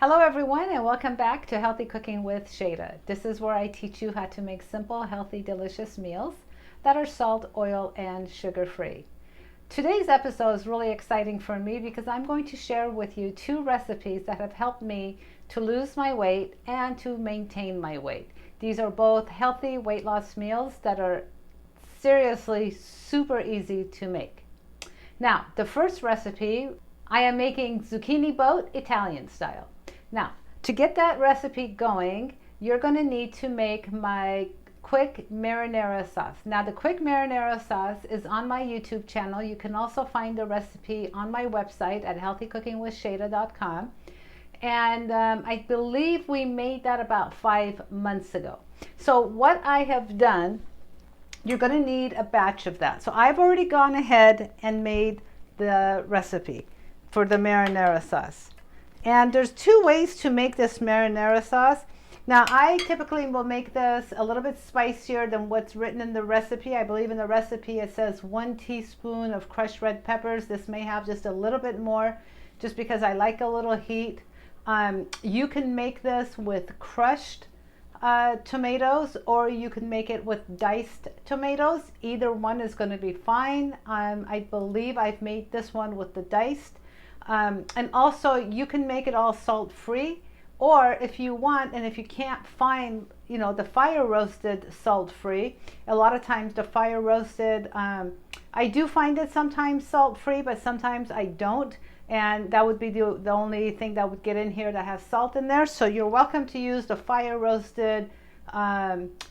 Hello everyone and welcome back to Healthy Cooking with Shayda. This is where I teach you how to make simple, healthy, delicious meals that are salt, oil, and sugar-free. Today's episode is really exciting for me because I'm going to share with you two recipes that have helped me to lose my weight and to maintain my weight. These are both healthy weight loss meals that are seriously super easy to make. Now, the first recipe, I am making zucchini boat Italian style. Now, to get that recipe going, you're going to need to make my quick marinara sauce. Now, the quick marinara sauce is on my YouTube channel. You can also find the recipe on my website at healthycookingwithshayda.com. And I believe we made that about 5 months ago. So what I have done, you're going to need a batch of that. So I've already gone ahead and made the recipe for the marinara sauce. And there's two ways to make this marinara sauce. Now, I typically will make this a little bit spicier than what's written in the recipe. I believe in the recipe it says 1 teaspoon of crushed red peppers. This may have just a little bit more just because I like a little heat. You can make this with crushed tomatoes, or you can make it with diced tomatoes. Either one is going to be fine. I believe I've made this one with the diced. And also you can make it all salt-free, or if you want, and if you can't find, the fire roasted salt-free, a lot of times the fire roasted, I do find it sometimes salt-free, but sometimes I don't, and that would be the only thing that would get in here that has salt in there. So you're welcome to use the fire roasted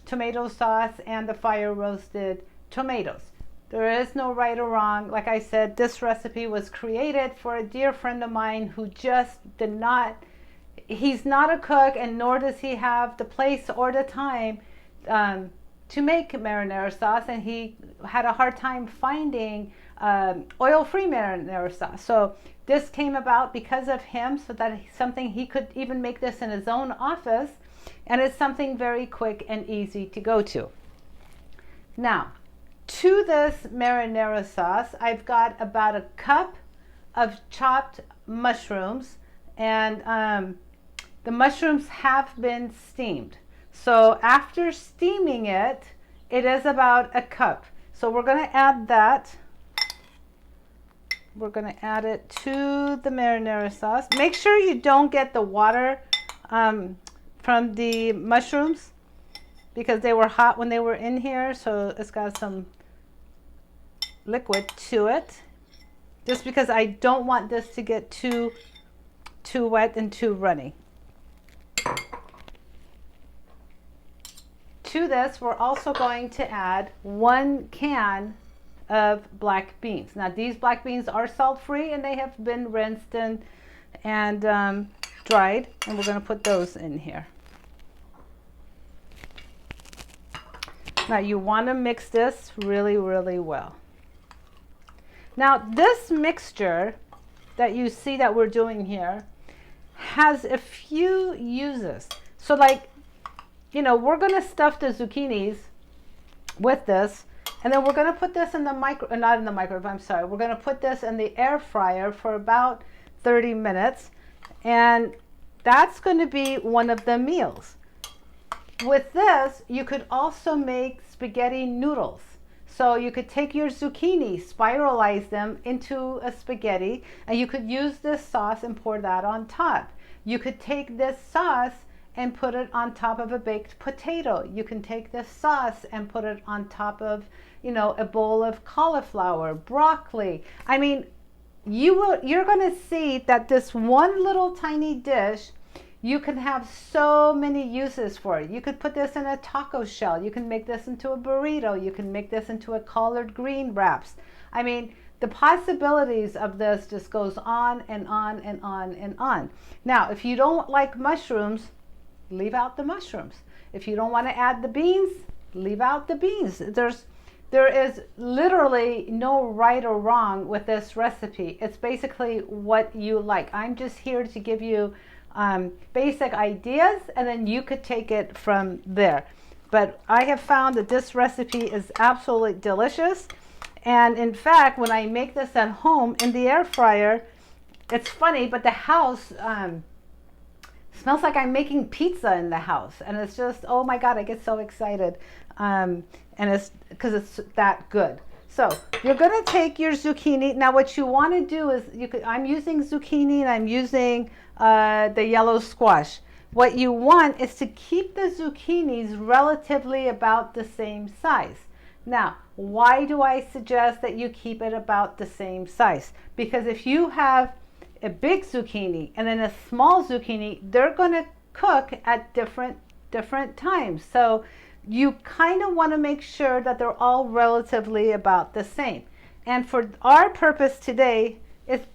tomato sauce and the fire roasted tomatoes. There is no right or wrong. Like I said, this recipe was created for a dear friend of mine who just he's not a cook, and nor does he have the place or the time to make marinara sauce, and he had a hard time finding oil-free marinara sauce. So this came about because of him, so that something he could even make this in his own office, and it's something very quick and easy to go to. Now, to this marinara sauce, I've got about a cup of chopped mushrooms, and the mushrooms have been steamed. So after steaming it, it is about a cup. So we're going to add that. We're going to add it to the marinara sauce. Make sure you don't get the water from the mushrooms, because they were hot when they were in here, so it's got some liquid to it, just because I don't want this to get too wet and too runny. To this, we're also going to add 1 can of black beans. Now, these black beans are salt-free, and they have been rinsed and dried, and we're going to put those in here. Now, you want to mix this really, really well. Now, this mixture that you see that we're doing here has a few uses. So we're going to stuff the zucchinis with this, and then we're going to put this in the we're going to put this in the air fryer for about 30 minutes, and that's going to be one of the meals. With this, you could also make spaghetti noodles. So you could take your zucchini, spiralize them into a spaghetti, and you could use this sauce and pour that on top. You could take this sauce and put it on top of a baked potato. You can take this sauce and put it on top of, a bowl of cauliflower, broccoli. I mean, you're going to see that this one little tiny dish, you can have so many uses for it. You could put this in a taco shell. You can make this into a burrito. You can make this into a collard green wraps. I mean, the possibilities of this just goes on and on and on and on. Now, if you don't like mushrooms, leave out the mushrooms. If you don't want to add the beans, leave out the beans. There is literally no right or wrong with this recipe. It's basically what you like. I'm just here to give you basic ideas, and then you could take it from there. But I have found that this recipe is absolutely delicious, and in fact, when I make this at home in the air fryer, it's funny, but the house Smells like I'm making pizza in the house, and it's just, oh my God, I get so excited. And it's because it's that good. So you're gonna take your zucchini. Now what you wanna do is, I'm using zucchini and I'm using the yellow squash. What you want is to keep the zucchinis relatively about the same size. Now, why do I suggest that you keep it about the same size? Because if you have a big zucchini and then a small zucchini, they're going to cook at different times. So you kind of want to make sure that they're all relatively about the same. And for our purpose today,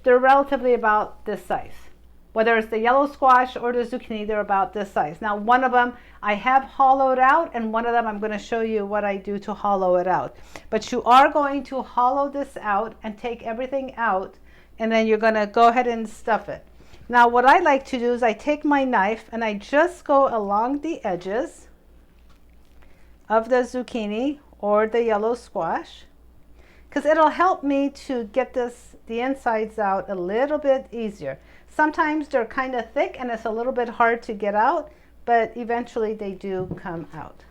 they're relatively about this size. Whether it's the yellow squash or the zucchini, they're about this size. Now, one of them I have hollowed out, and one of them I'm going to show you what I do to hollow it out. But you are going to hollow this out and take everything out, and then you're going to go ahead and stuff it. Now, what I like to do is I take my knife and I just go along the edges of the zucchini or the yellow squash, because it'll help me to get the insides out a little bit easier. Sometimes they're kind of thick and it's a little bit hard to get out, but eventually they do come out.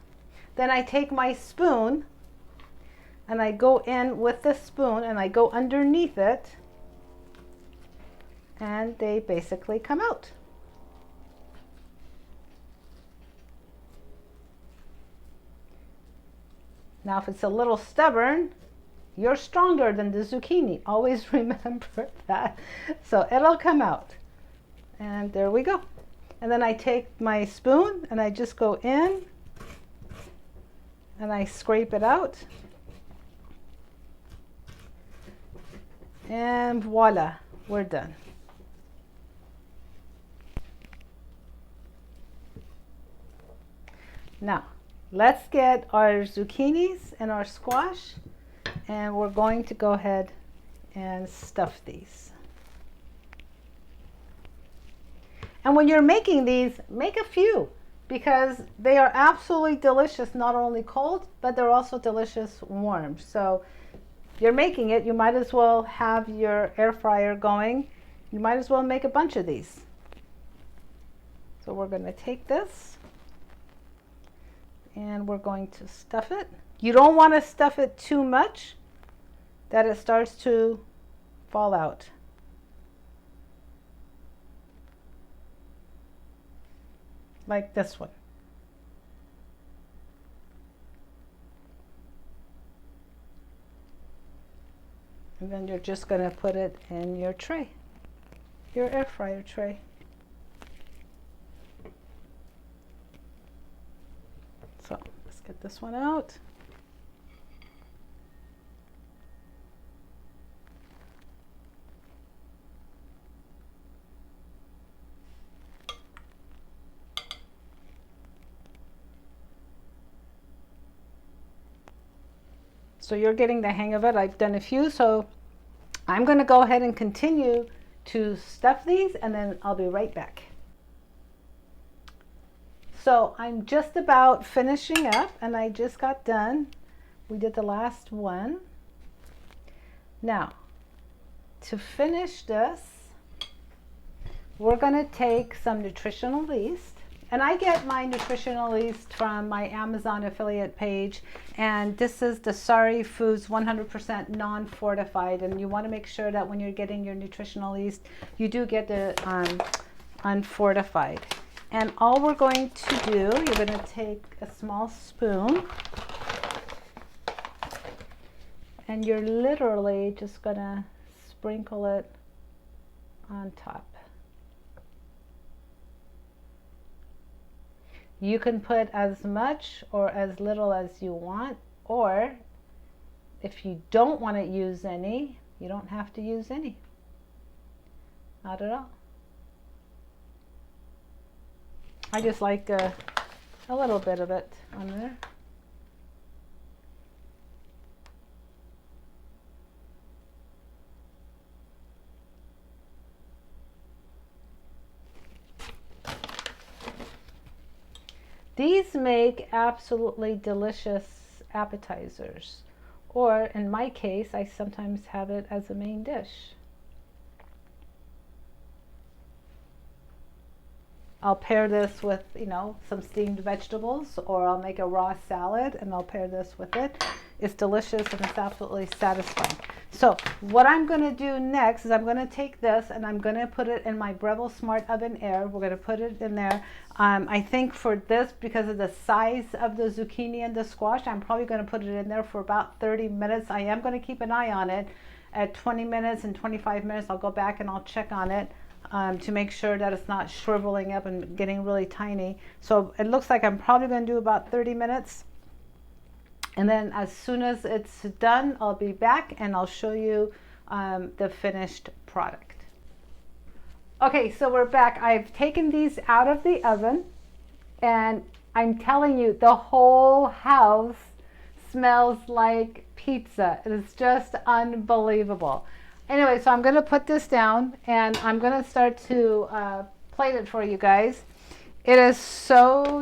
Then I take my spoon and I go in with the spoon and I go underneath it, and they basically come out. Now if it's a little stubborn, you're stronger than the zucchini. Always remember that. So it'll come out. And there we go. And then I take my spoon and I just go in and I scrape it out. And voila, we're done. Now, let's get our zucchinis and our squash, and we're going to go ahead and stuff these. And when you're making these, make a few, because they are absolutely delicious, not only cold, but they're also delicious warm. So if you're making it, you might as well have your air fryer going. You might as well make a bunch of these. So we're going to take this and we're going to stuff it. You don't want to stuff it too much that it starts to fall out. Like this one. And then you're just going to put it in your tray, your air fryer tray. So let's get this one out. So you're getting the hang of it. I've done a few, so I'm going to go ahead and continue to stuff these, and then I'll be right back. So I'm just about finishing up, and I just got done. We did the last one. Now, to finish this, we're going to take some nutritional yeast. And I get my nutritional yeast from my Amazon affiliate page, and this is the Sari Foods 100% non-fortified, and you want to make sure that when you're getting your nutritional yeast, you do get the unfortified. And all we're going to do, you're going to take a small spoon, and you're literally just going to sprinkle it on top. You can put as much or as little as you want, or if you don't want to use any, you don't have to use any. Not at all. I just like a little bit of it on there. These make absolutely delicious appetizers, or in my case, I sometimes have it as a main dish. I'll pair this with, some steamed vegetables, or I'll make a raw salad and I'll pair this with it. It's delicious and it's absolutely satisfying. So what I'm going to do next is I'm going to take this and I'm going to put it in my Breville Smart Oven Air. We're going to put it in there. I think for this, because of the size of the zucchini and the squash, I'm probably going to put it in there for about 30 minutes. I am going to keep an eye on it. At 20 minutes and 25 minutes, I'll go back and I'll check on it to make sure that it's not shriveling up and getting really tiny. So it looks like I'm probably going to do about 30 minutes. And then as soon as it's done, I'll be back and I'll show you the finished product. Okay, so we're back. I've taken these out of the oven and I'm telling you, the whole house smells like pizza. It is just unbelievable. Anyway, so I'm going to put this down and I'm going to start to plate it for you guys. It is so,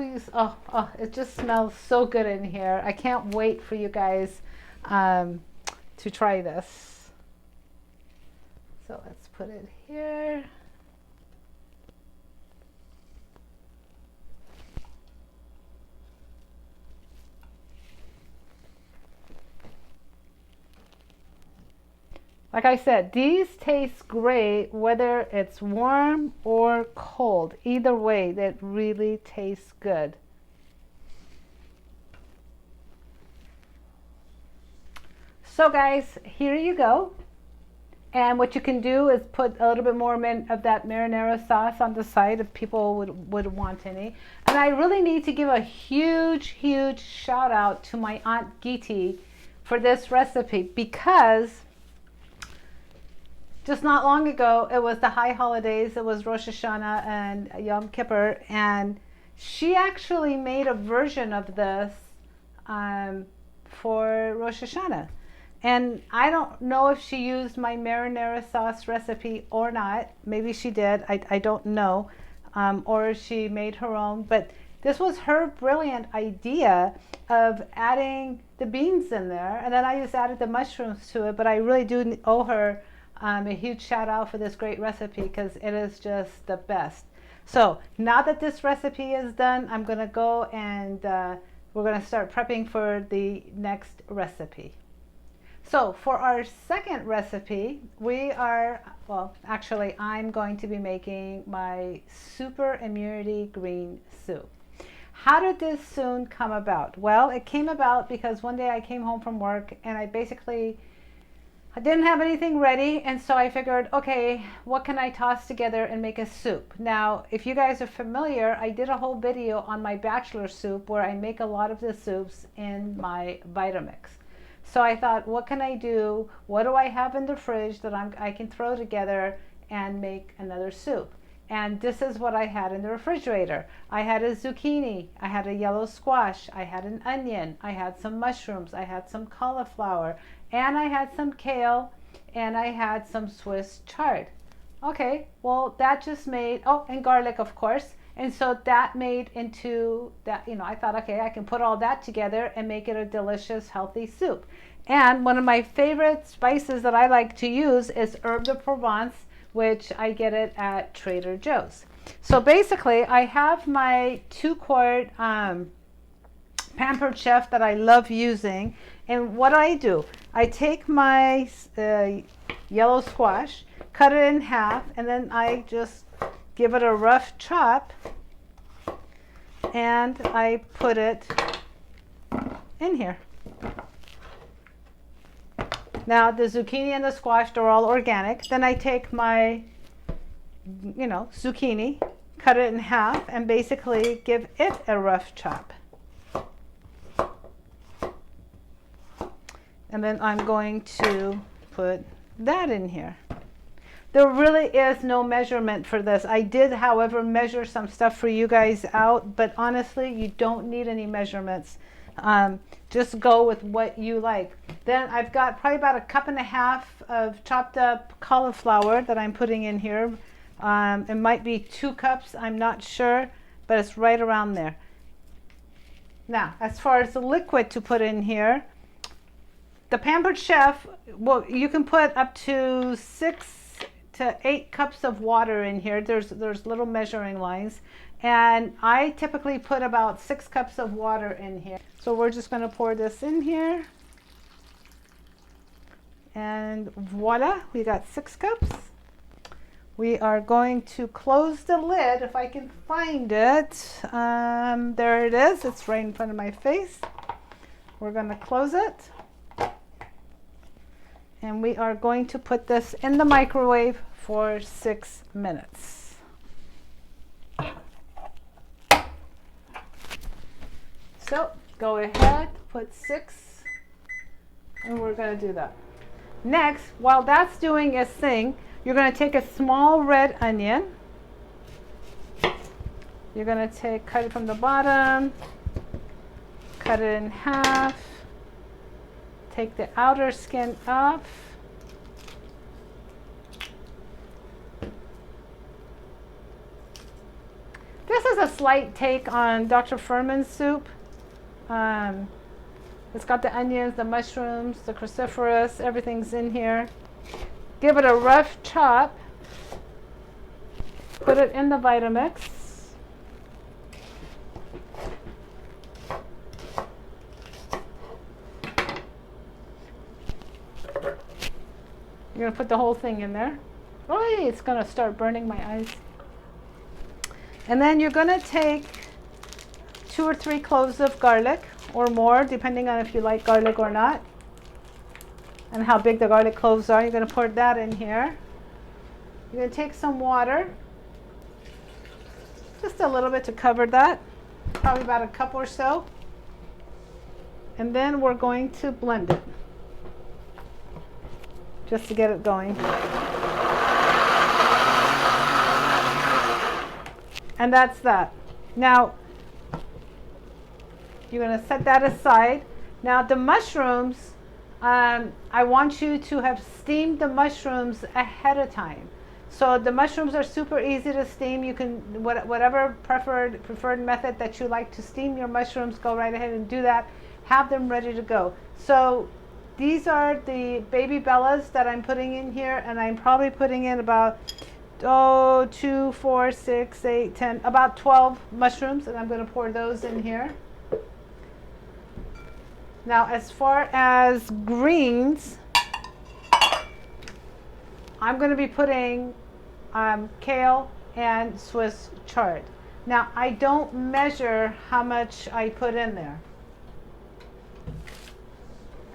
it just smells so good in here. I can't wait for you guys to try this. So let's put it here. Like I said, these taste great whether it's warm or cold. Either way, that really tastes good. So guys, here you go. And what you can do is put a little bit more of that marinara sauce on the side if people would want any. And I really need to give a huge, huge shout out to my Aunt Giti for this recipe, because just not long ago, it was the high holidays. It was Rosh Hashanah and Yom Kippur, and she actually made a version of this for Rosh Hashanah. And I don't know if she used my marinara sauce recipe or not. Maybe she did. I don't know. Or she made her own. But this was her brilliant idea of adding the beans in there. And then I just added the mushrooms to it. But I really do owe her a huge shout out for this great recipe, because it is just the best. So now that this recipe is done, I'm going to go and we're going to start prepping for the next recipe. So for our second recipe, I'm going to be making my super immunity green soup. How did this soon come about? Well, it came about because one day I came home from work and I didn't have anything ready, and so I figured, okay, what can I toss together and make a soup? Now, if you guys are familiar, I did a whole video on my bachelor soup where I make a lot of the soups in my Vitamix. So I thought, what can I do? What do I have in the fridge that I can throw together and make another soup? And this is what I had in the refrigerator. I had a zucchini, I had a yellow squash, I had an onion, I had some mushrooms, I had some cauliflower, and I had some kale, and I had some Swiss chard. Okay, well that just made, and garlic of course. And so that made into that, I thought, okay, I can put all that together and make it a delicious, healthy soup. And one of my favorite spices that I like to use is herb de Provence, which I get it at Trader Joe's. So basically, I have my 2-quart Pampered Chef that I love using. And what do? I take my yellow squash, cut it in half, and then I just give it a rough chop, and I put it in here. Now the zucchini and the squash, they're all organic. Then I take my, zucchini, cut it in half, and basically give it a rough chop. And then I'm going to put that in here. There really is no measurement for this. I did, however, measure some stuff for you guys out, but honestly, you don't need any measurements. Just go with what you like. Then I've got probably about 1.5 cups of chopped up cauliflower that I'm putting in here. It might be 2 cups, I'm not sure, but it's right around there. Now, as far as the liquid to put in here, the Pampered Chef, well, you can put up to 6 to 8 cups of water in here. There's little measuring lines, And I typically put about 6 cups of water in here. So we're just going to pour this in here. And voila, we got 6 cups. We are going to close the lid, if I can find it. There it is. It's right in front of my face. We're going to close it. And we are going to put this in the microwave for 6 minutes. So go ahead, put 6, and we're going to do that. Next, while that's doing its thing, you're going to take a small red onion. You're going to cut it from the bottom, cut it in half, take the outer skin off. This is a slight take on Dr. Furman's soup. It's got the onions, the mushrooms, the cruciferous, everything's in here. Give it a rough chop. Put it in the Vitamix. You're going to put the whole thing in there. Oh, it's going to start burning my eyes. And then you're going to take 2 or 3 cloves of garlic or more, depending on if you like garlic or not, and how big the garlic cloves are. You're going to pour that in here. You're going to take some water, just a little bit to cover that, probably about a cup or so. And then we're going to blend it, just to get it going. And that's that. Now, you're going to set that aside. Now, the mushrooms, I want you to have steamed the mushrooms ahead of time. So the mushrooms are super easy to steam. You can, whatever preferred method that you like to steam your mushrooms, go right ahead and do that. Have them ready to go. So these are the baby bellas that I'm putting in here, and I'm probably putting in about 2, 4, 6, 8, 10, about 12 mushrooms, and I'm going to pour those in here. Now, as far as greens, I'm going to be putting kale and Swiss chard. Now, I don't measure how much I put in there.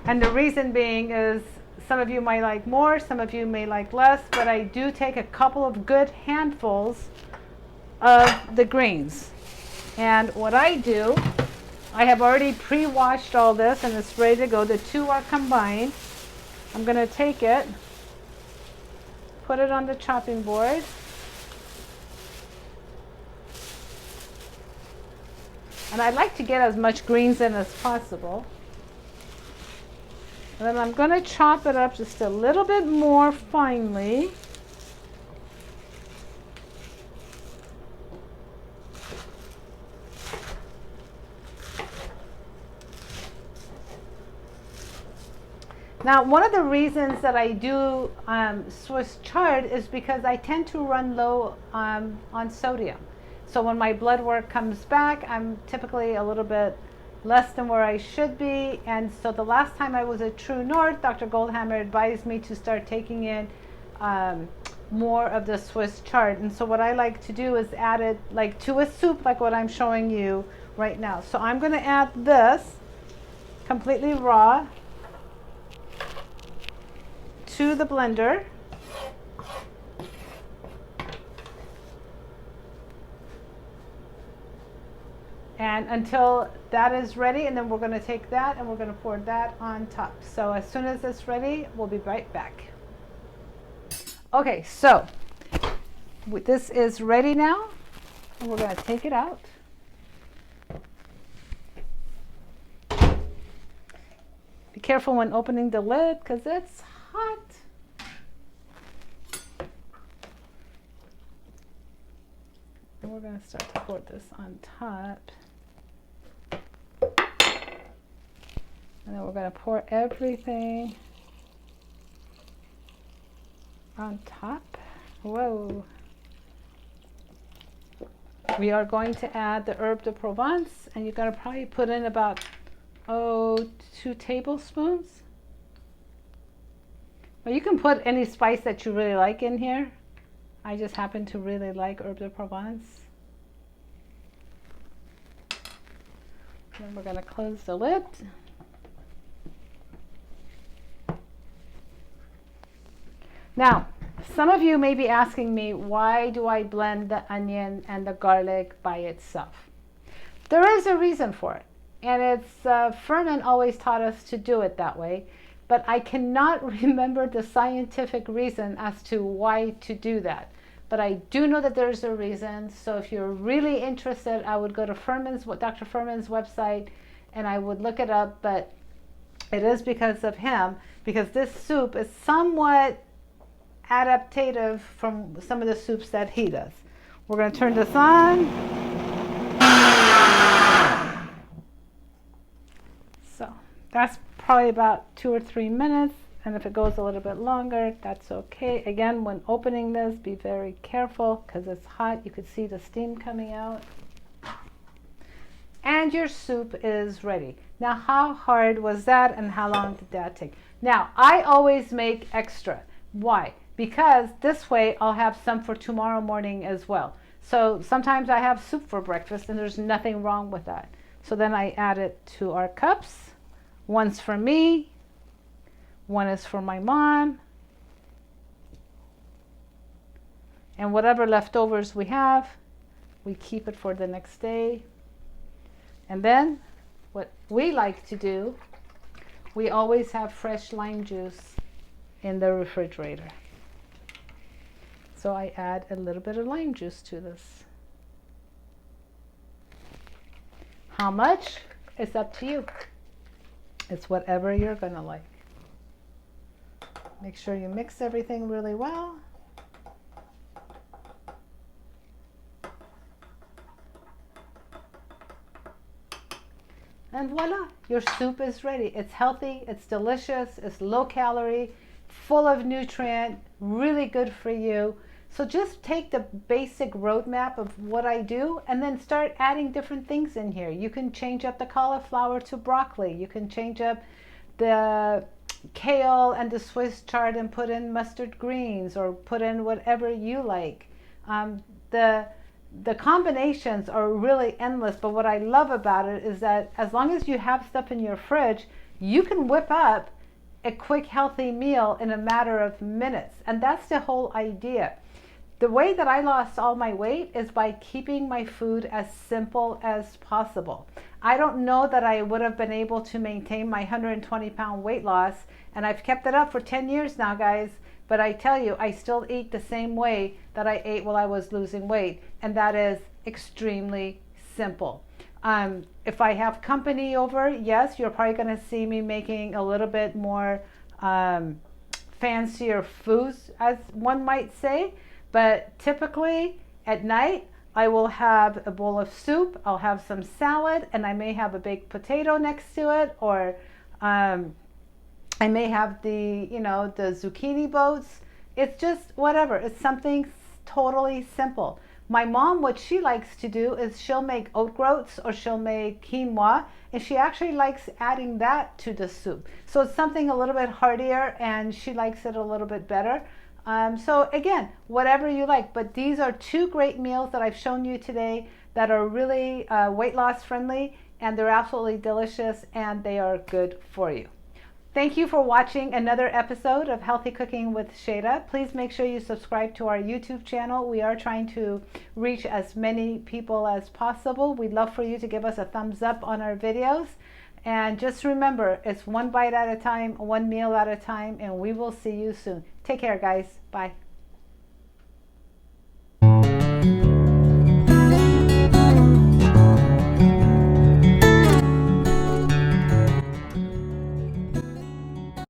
And the reason being is some of you might like more, some of you may like less, but I do take a couple of good handfuls of the greens. And what I do, I have already pre-washed all this and it's ready to go. The two are combined. I'm going to take it, put it on the chopping board. And I like to get as much greens in as possible. And then I'm going to chop it up just a little bit more finely. Now, one of the reasons that I do Swiss chard is because I tend to run low on sodium. So when my blood work comes back, I'm typically a little bit less than where I should be. And so the last time I was at True North, Dr. Goldhammer advised me to start taking in more of the Swiss chard. And so what I like to do is add it like to a soup, like what I'm showing you right now. So I'm going to add this completely raw to the blender. And until that is ready, and then we're going to take that and we're going to pour that on top. So as soon as it's ready, we'll be right back. Okay, so this is ready now, and we're going to take it out. Be careful when opening the lid because it's hot. And we're going to start to pour this on top. And then we're going to pour everything on top. Whoa. we are going to add the herb de Provence, and you're going to probably put in about 2 tablespoons. Well, you can put any spice that you really like in here. I just happen to really like herb de Provence. Then we're going to close the lid. Now, some of you may be asking me, why do I blend the onion and the garlic by itself? There is a reason for it, and it's Furman always taught us to do it that way, but I cannot remember the scientific reason as to why to do that. But I do know that there's a reason, so if you're really interested, I would go to Dr. Furman's website and I would look it up, but it is because of him, because this soup is somewhat adaptive from some of the soups that he does. We're going to turn this on. So that's probably about 2 or 3 minutes, and if it goes a little bit longer, that's okay. Again, when opening this, be very careful because it's hot. You could see the steam coming out. And your soup is ready. Now, how hard was that and how long did that take? Now, I always make extra. Why? Because this way I'll have some for tomorrow morning as well. So sometimes I have soup for breakfast and there's nothing wrong with that. So then I add it to our cups. One's for me, one is for my mom, and whatever leftovers we have, we keep it for the next day. And then what we like to do, we always have fresh lime juice in the refrigerator. So I add a little bit of lime juice to this. How much? It's up to you. It's whatever you're gonna like. Make sure you mix everything really well. And voila, your soup is ready. It's healthy, it's delicious, it's low calorie, full of nutrient, really good for you. So just take the basic roadmap of what I do and then start adding different things in here. You can change up the cauliflower to broccoli. You can change up the kale and the Swiss chard and put in mustard greens, or put in whatever you like. The combinations are really endless, but what I love about it is that as long as you have stuff in your fridge, you can whip up a quick healthy meal in a matter of minutes. And that's the whole idea. The way that I lost all my weight is by keeping my food as simple as possible. I don't know that I would have been able to maintain my 120-pound weight loss, and I've kept it up for 10 years now, guys. But I tell you, I still eat the same way that I ate while I was losing weight, and that is extremely simple. If I have company over, yes, you're probably going to see me making a little bit more fancier foods, as one might say. But typically at night, I will have a bowl of soup, I'll have some salad, and I may have a baked potato next to it, or I may have the zucchini boats. It's just whatever. It's something totally simple. My mom, what she likes to do is she'll make oat groats or she'll make quinoa, and she actually likes adding that to the soup. So it's something a little bit heartier, and she likes it a little bit better. So again, whatever you like, but these are 2 great meals that I've shown you today that are really weight loss friendly, and they're absolutely delicious, and they are good for you. Thank you for watching another episode of Healthy Cooking with Shayda. Please make sure you subscribe to our YouTube channel. We are trying to reach as many people as possible. We'd love for you to give us a thumbs up on our videos. And just remember, it's one bite at a time, one meal at a time, and we will see you soon. Take care, guys. Bye.